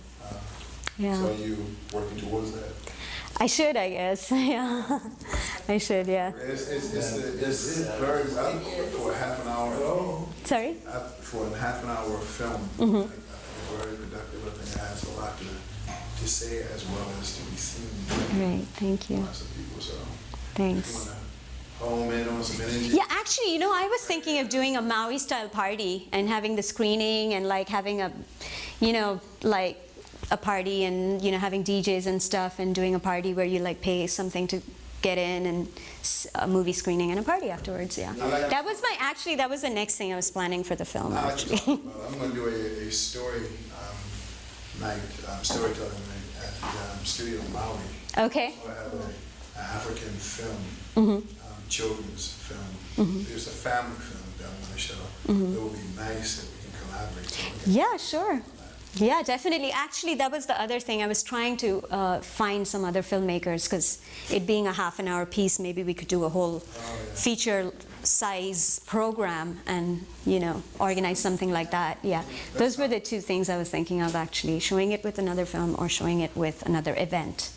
Yeah. So are you working towards that? I should, I guess, yeah. I should, yeah. It's very well for a half an hour. Sorry? For a half an hour film, very productive. I think it has a lot to say as well as to be seen. Right, thank you. Lots of people, so. Thanks. Home in on some energy. Yeah, actually, you know, I was thinking of doing a Maui-style party and having the screening and like having a, you know, like a party and, you know, having DJs and stuff and doing a party where you like pay something to get in and a movie screening and a party afterwards, yeah. That was that was the next thing I was planning for the film, actually. I'm going to do a story night, storytelling night at the studio in Maui. Okay. So I have an African film. Children's film. There's a family film that I want to show. It would be nice if we can collaborate. So we can Yeah, sure. Yeah, definitely. Actually, that was the other thing. I was trying to find some other filmmakers, because it being a half an hour piece, maybe we could do a whole feature size program and, you know, organize something like that. Yeah. Those were the two things I was thinking of, actually, showing it with another film or showing it with another event.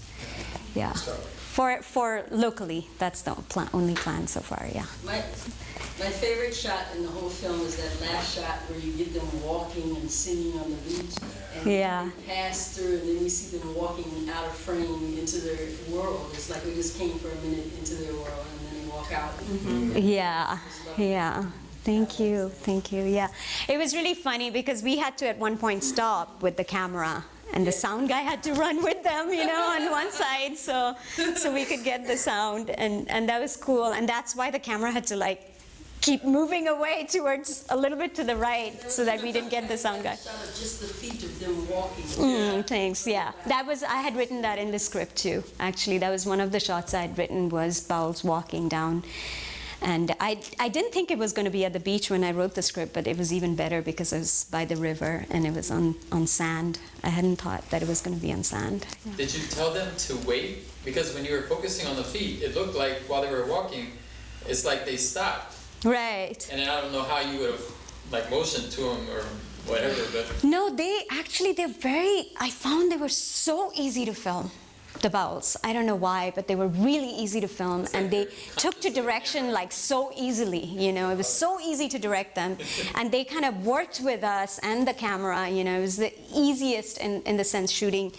Yeah. For locally, that's the only plan so far. Yeah. My favorite shot in the whole film is that last shot where you get them walking and singing on the beach, and Yeah. they pass through, and then we see them walking out of frame into their world. It's like we just came for a minute into their world, and then they walk out. Yeah, yeah. Thank you. Yeah, it was really funny because we had to at one point stop with the camera, and the sound guy had to run with them, on one side, so we could get the sound, and that was cool. And that's why the camera had to keep moving away towards a little bit to the right so that we didn't get the sound guy. Just the feet of them walking. Thanks. Yeah, I had written that in the script too. Actually, that was one of the shots I had written was Bauls walking down. And I didn't think it was going to be at the beach when I wrote the script, but it was even better because it was by the river and it was on sand. I hadn't thought that it was going to be on sand. Yeah. Did you tell them to wait? Because when you were focusing on the feet, it looked like while they were walking, it's like they stopped. Right. And I don't know how you would have motioned to them or whatever, but... No, I found they were so easy to film. The Bauls. I don't know why, but they were really easy to film, and they took to direction so easily, It was so easy to direct them, and they kind of worked with us and the camera, It was the easiest in the sense shooting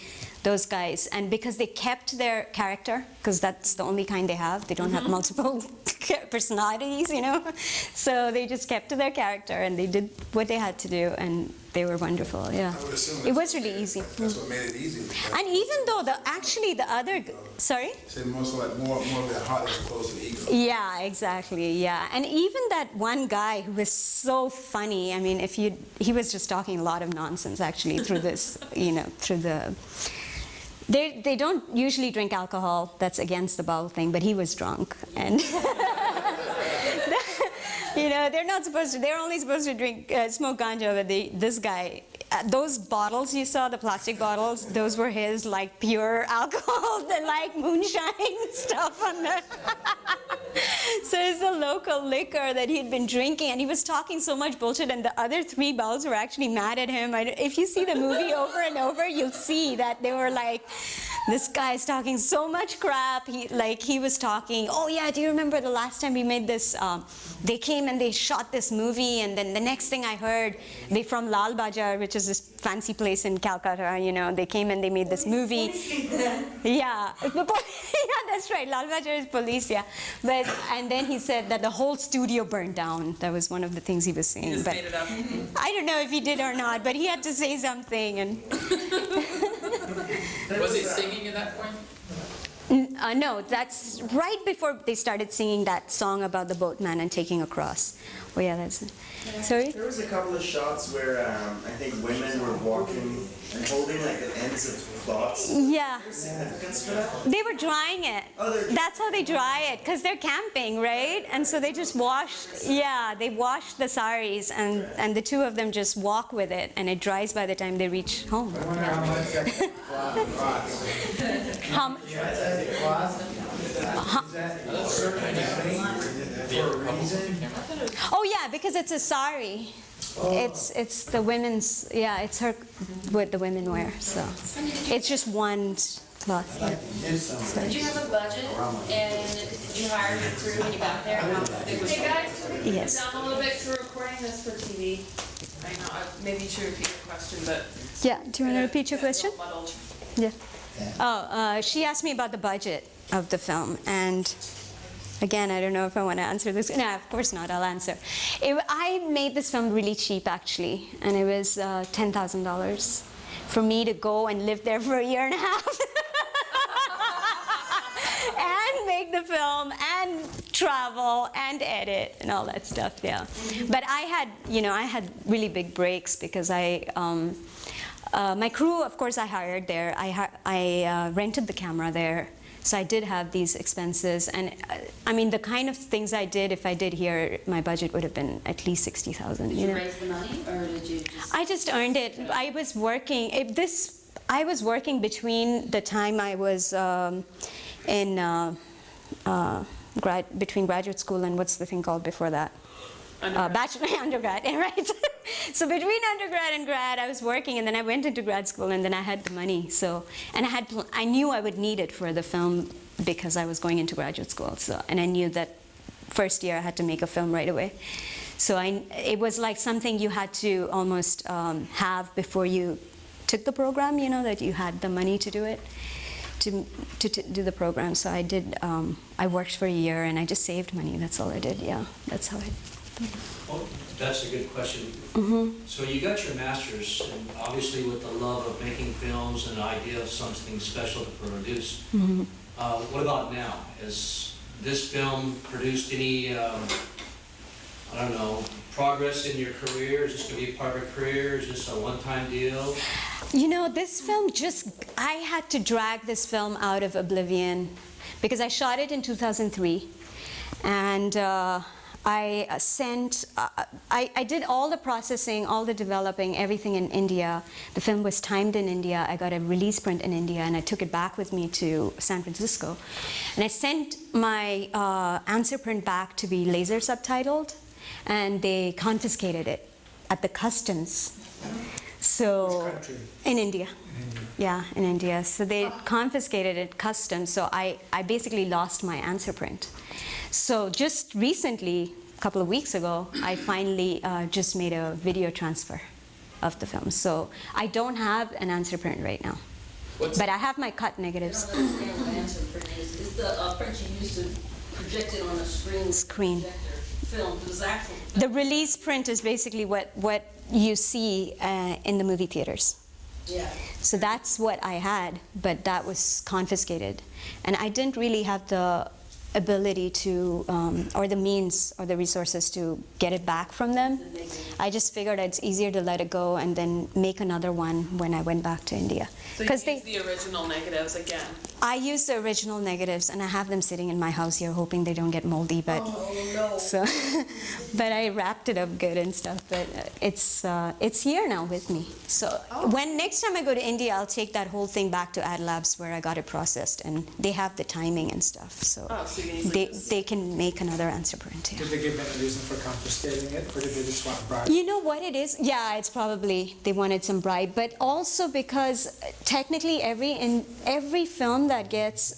those guys, and because they kept their character, because that's the only kind they have. They don't have multiple personalities, So they just kept to their character, and they did what they had to do, and they were wonderful. Yeah, I would assume it was really easy. That's what made it easy. And even though the other, sorry. So more of the heart as opposed to the ego. Yeah, exactly. Yeah, and even that one guy who was so funny. I mean, he was just talking a lot of nonsense actually through this, through the. They don't usually drink alcohol. That's against the Baul thing. But he was drunk, and they're not supposed to. They're only supposed to drink smoke ganja. But this guy, those bottles you saw, the plastic bottles, those were his pure alcohol, the moonshine stuff on there. So it's the local liquor that he'd been drinking, and he was talking so much bullshit, and the other 3 Bauls were actually mad at him. If you see the movie over and over, you'll see that they were like, this guy's talking so much crap. He was talking, oh yeah, do you remember the last time we made this, they came and they shot this movie, and then the next thing I heard, they from Lal Bazaar, which is this fancy place in Calcutta, they came and they made this movie. Yeah, that's right, Lal Bazaar is police, yeah. And then he said that the whole studio burned down. That was one of the things he was saying. He just made it up. I don't know if he did or not, but he had to say something. And Was he singing at that point? No, that's right before they started singing that song about the boatman and taking across. Oh yeah, that's it. Sorry? There was a couple of shots where I think women were walking and holding the ends of cloths. Yeah. Is there significance for that? They were drying it. That's how they dry it, because they're camping, right? And so they just they wash the saris, and the 2 of them just walk with it, and it dries by the time they reach home. I wonder how much that costs. Is that a certain thing for a reason? Oh yeah, because it's a sari. It's the women's. Yeah, it's her what the women wear. So it's just one cloth. Yeah. Did you have a budget, and did you hire your crew when you got there? Hey guys, can we Yes. come down a little bit because we're recording this for TV. I know, maybe you should repeat your question, but... Yeah, do you want to repeat your question? Yeah. Oh, she asked me about the budget of the film, and again, I don't know if I want to answer this. No, of course not, I'll answer. I made this film really cheap, actually, and it was $10,000 for me to go and live there for a year and a half. And make the film, and travel, and edit, and all that stuff, yeah. But I had really big breaks because my crew, of course, I hired there. I rented the camera there. So I did have these expenses, and I mean, the kind of things I did, if I did here, my budget would have been at least $60,000. Did you raise the money, or did you just... I just earned it. I was working. I was working between the time I was between graduate school and what's the thing called before that? Undergrad, right? So between undergrad and grad, I was working, and then I went into grad school, and then I had the money. So, and I knew I would need it for the film because I was going into graduate school. So, and I knew that first year I had to make a film right away. So it was like something you had to almost have before you took the program, you know, that you had the money to do it, to do the program. So I did, I worked for a year and I just saved money. That's all I did, yeah. That's how I did it. Well, that's a good question. Mm-hmm. So you got your master's, and obviously with the love of making films and the idea of something special to produce. Mm-hmm. What about now? Has this film produced any, I don't know, progress in your career? Is this going to be part of your career? Is this a one-time deal? You know, this film I had to drag this film out of oblivion because I shot it in 2003, and I did all the processing, all the developing, everything in India. The film was timed in India. I got a release print in India, and I took it back with me to San Francisco. And I sent my answer print back to be laser subtitled, and they confiscated it at the customs. So, Which country? In India. In India. Yeah, in India. So they confiscated it customs, so I basically lost my answer print. So just recently, a couple of weeks ago, I finally just made a video transfer of the film. So I don't have an answer print right now. But I have my cut negatives. I don't understand what answer print is. It's the print you used to project it on a screen. Film. The release print is basically what you see in the movie theaters. Yeah. So that's what I had, but that was confiscated. And I didn't really have the ability to, or the means or the resources to get it back from them. I just figured it's easier to let it go and then make another one when I went back to India. So you use the original negatives again? I use the original negatives, and I have them sitting in my house here, hoping they don't get moldy. But so, but I wrapped it up good and stuff. But it's here now with me. So when next time I go to India, I'll take that whole thing back to Ad Labs where I got it processed, and they have the timing and stuff. So they can make another answer print. Yeah. Did they give any reason for confiscating it, or did they just want a bribe? You know what it is? Yeah, it's probably they wanted some bribe, but also because technically every film that gets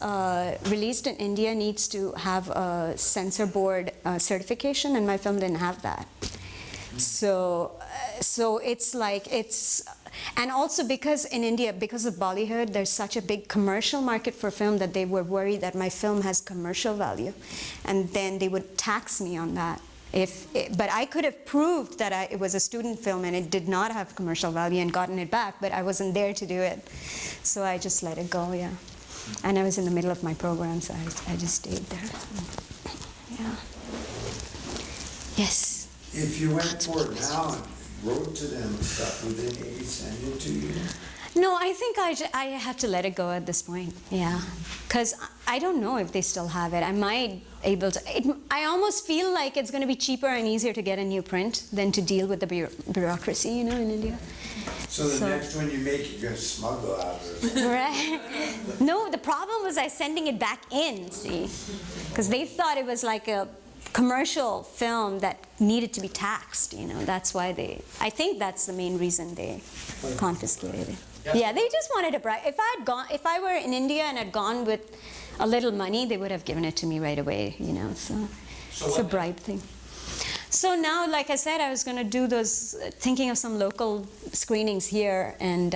released in India needs to have a censor board certification, and my film didn't have that. So it's like and also because in India, because of Bollywood, there's such a big commercial market for film that they were worried that my film has commercial value, and then they would tax me on that. But I could have proved that it was a student film and it did not have commercial value and gotten it back, but I wasn't there to do it. So I just let it go, yeah. And I was in the middle of my program, so I just stayed there. Yeah. Yes. If you went for it now and wrote to them and stuff, would they maybe send it to you? No, I think I have to let it go at this point, yeah. Because I don't know if they still have it. I might able to. I almost feel like it's going to be cheaper and easier to get a new print than to deal with the bureaucracy, you know, in India. So the next one you make, you're going to smuggle out or something. Right. No, the problem was I sending it back in, see. Because they thought it was like a commercial film that needed to be taxed, you know. That's why I think that's the main reason they confiscated it. Yeah, they just wanted a bribe. If I were in India and had gone with a little money, they would have given it to me right away, you know. So it's a bribe thing. So now, like I said, I was going to do those, thinking of some local screenings here, and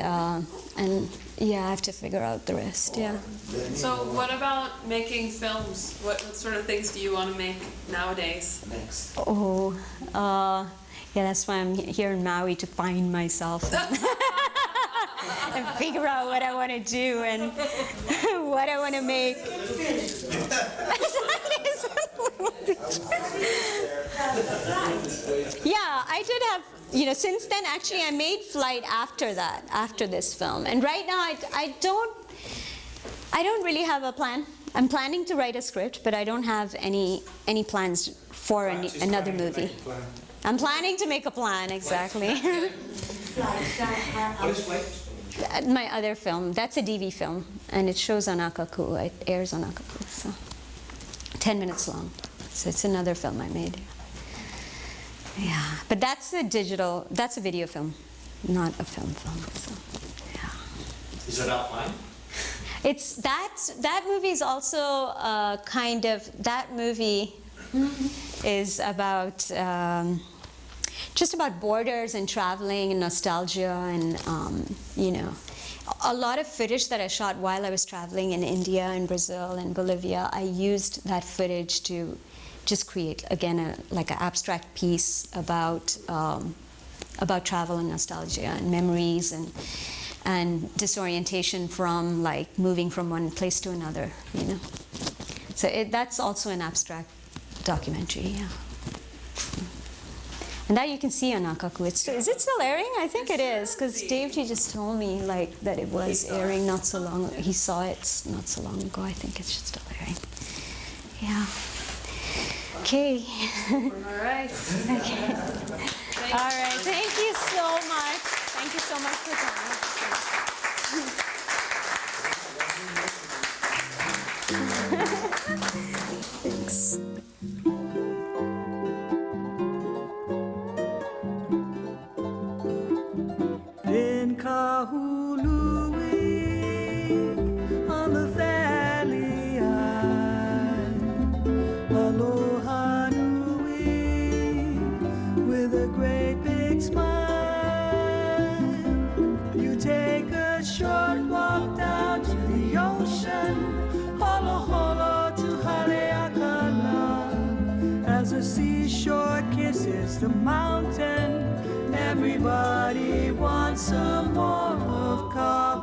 yeah, I have to figure out the rest. Yeah. So what about making films? What sort of things do you want to make nowadays? Oh, yeah, that's why I'm here in Maui, to find myself. And figure out what I want to do and what I want to make. Yeah, I did have, you know, since then, actually, I made Flight after that, after this film. And right now, I don't really have a plan. I'm planning to write a script, but I don't have any plans for another movie. I'm planning to make a plan, exactly. What is Flight? My other film, that's a DV film, and it shows on Akaku. It airs on Akaku, so 10 minutes long. So it's another film I made. Yeah, but that's a video film, not a film. So, yeah. Is it outline? It's that movie is also kind of, that movie is about just about borders and traveling and nostalgia and you know, a lot of footage that I shot while I was traveling in India and Brazil and Bolivia. I used that footage to just create again like an abstract piece about travel and nostalgia and memories and disorientation from like moving from one place to another, you know. So that's also an abstract documentary, yeah. And that you can see on Akaku. Is it still airing? I think it is, because Dave just told me like that it was airing not so long. He saw it not so long ago. I think it's just still airing. Yeah. Okay. All right. Okay. All right. Thank you so much. Thank you so much for coming. Thanks. In Kahului, on the valley isle, aloha nui, with a great big smile. You take a short walk down to the ocean, holo holo to Haleakala, as the seashore kisses the mountain. Everybody wants some more of Kahului.